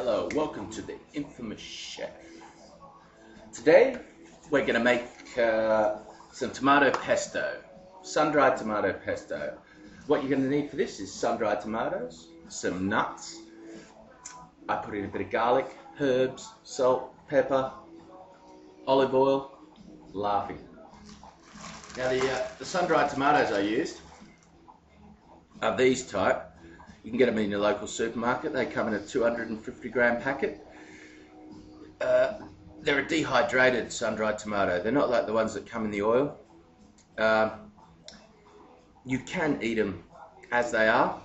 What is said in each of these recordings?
Hello, welcome to the infamous chef. Today we're going to make some tomato pesto, sun-dried tomato pesto. What you're going to need for this is sun-dried tomatoes, some nuts. I put in a bit of garlic, herbs, salt, pepper, olive oil, laughing. Now the sun-dried tomatoes I used are these type. You can get them in your local supermarket. They come in a 250-gram packet. They're a dehydrated sun-dried tomato. They're not like the ones that come in the oil. You can eat them as they are,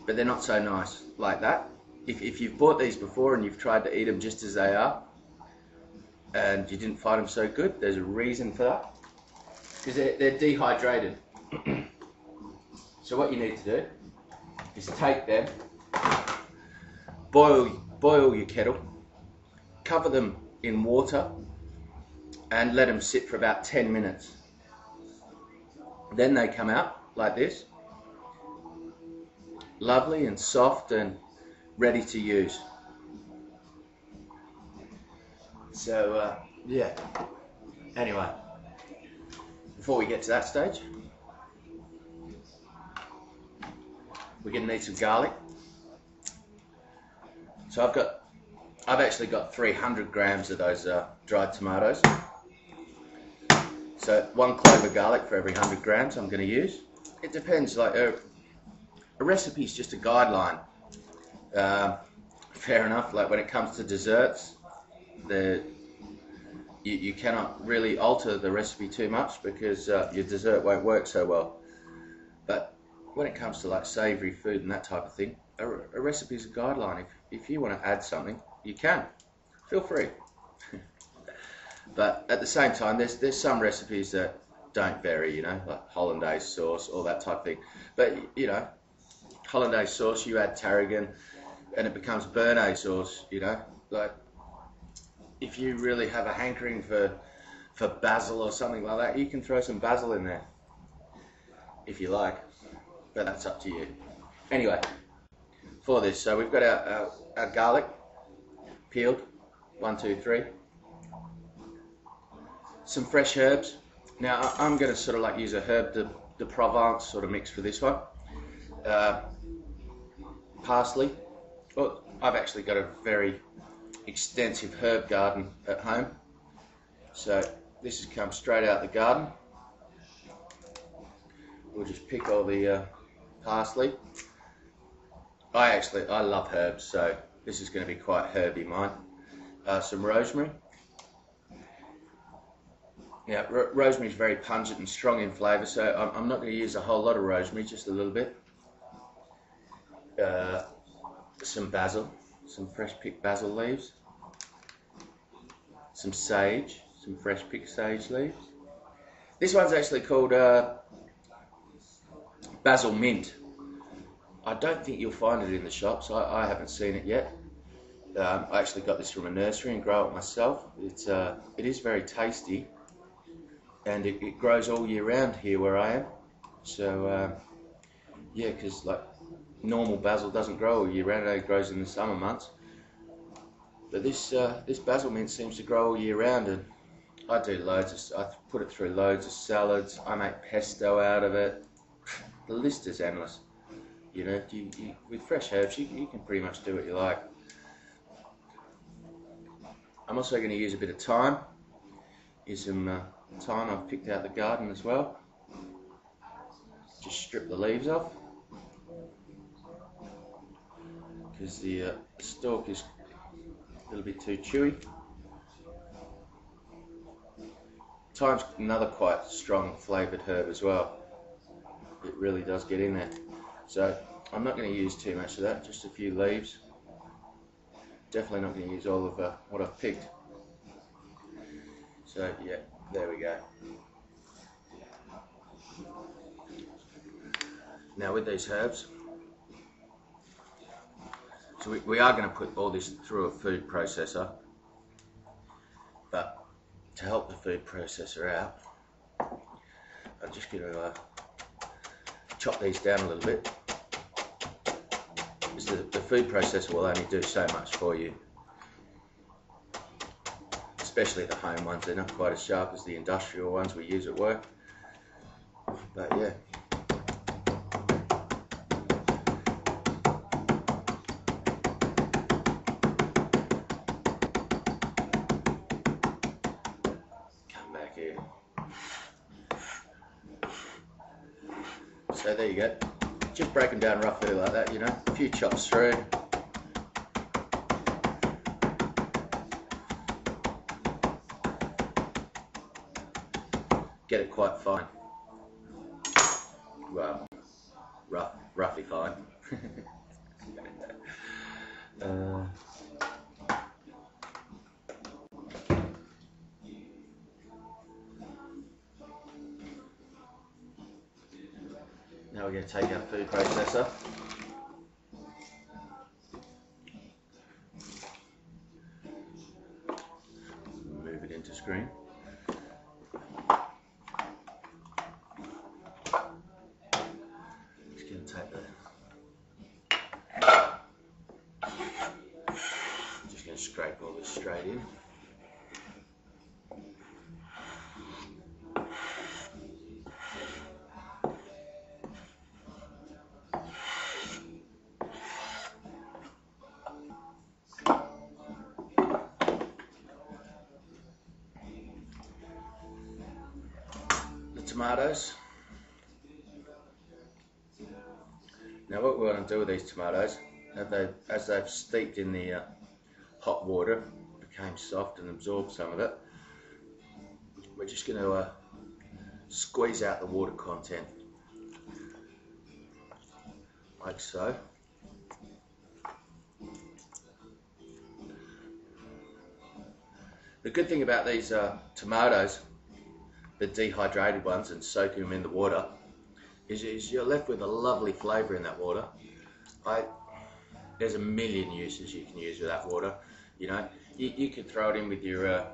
but they're not so nice like that. If you've bought these before and you've tried to eat them just as they are, and you didn't find them so good, there's a reason for that. Because they're dehydrated. So what you need to do is take them, boil your kettle, cover them in water and let them sit for about 10 minutes. Then they come out like this, lovely and soft and ready to use. So yeah, anyway, before we get to that stage, we're going to need some garlic. So I've actually got 300 grams of those dried tomatoes. So 1 clove of garlic for every 100 grams I'm going to use. It depends, like a recipe is just a guideline. Fair enough, like when it comes to desserts, you cannot really alter the recipe too much because your dessert won't work so well. But when it comes to like savoury food and that type of thing, a recipe is a guideline. If you want to add something, you can. Feel free. But at the same time, there's some recipes that don't vary, you know, like hollandaise sauce, all that type of thing. But, you know, hollandaise sauce, you add tarragon and it becomes béarnaise sauce, you know. Like, if you really have a hankering for basil or something like that, you can throw some basil in there, if you like. But that's up to you. Anyway, for this, so we've got our garlic peeled, 1, 2, 3. Some fresh herbs. Now I'm going to sort of like use a herb de Provence sort of mix for this one. Parsley. Well, I've actually got a very extensive herb garden at home, so this has come straight out the garden. We'll just pick all the parsley. I love herbs, so this is going to be quite herby mine. Some rosemary. Now, rosemary is very pungent and strong in flavour, so I'm not going to use a whole lot of rosemary, just a little bit. Some basil, some fresh picked basil leaves. Some sage, some fresh picked sage leaves. This one's actually called basil mint. I don't think you'll find it in the shops. I haven't seen it yet. I actually got this from a nursery and grow it myself. It is very tasty, and it grows all year round here where I am. So yeah, because like normal basil doesn't grow all year round; it grows in the summer months. But this basil mint seems to grow all year round, and I do loads. I put it through loads of salads. I make pesto out of it. The list is endless. You know, with fresh herbs, you can pretty much do what you like. I'm also going to use a bit of thyme. Here's some thyme I've picked out the garden as well. Just strip the leaves off, because the stalk is a little bit too chewy. Thyme's another quite strong flavoured herb as well. It really does get in there. So I'm not going to use too much of that, just a few leaves. Definitely not going to use all of what I've picked. So yeah, there we go. Now with these herbs, so we are going to put all this through a food processor, but to help the food processor out, I'm just going to chop these down a little bit. is the food processor will only do so much for you. Especially the home ones, they're not quite as sharp as the industrial ones we use at work. But yeah. Come back here. So there you go. Just break them down roughly like that, you know, a few chops through. Get it quite fine. Well, roughly fine. Now we're going to take our food processor. Move it into screen. Just going to take just going to scrape all this straight in. Tomatoes. Now what we want to do with these tomatoes, as they've steeped in the hot water, became soft and absorbed some of it, we're just going to squeeze out the water content, like so. The good thing about these tomatoes, the dehydrated ones, and soaking them in the water, is you're left with a lovely flavour in that water. There's a million uses you can use with that water. You know, you could throw it in with your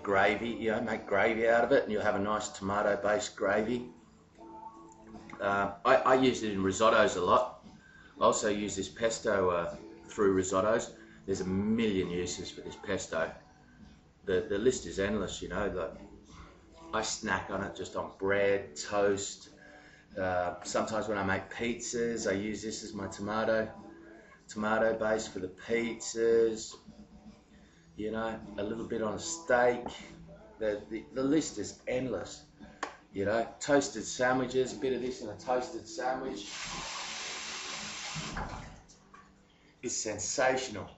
gravy. You know, make gravy out of it, and you'll have a nice tomato-based gravy. I use it in risottos a lot. I also use this pesto through risottos. There's a million uses for this pesto. The list is endless, you know. Like, I snack on it just on bread, toast. Sometimes when I make pizzas, I use this as my tomato base for the pizzas. You know, a little bit on a steak. The list is endless. You know, toasted sandwiches, a bit of this in a toasted sandwich is sensational.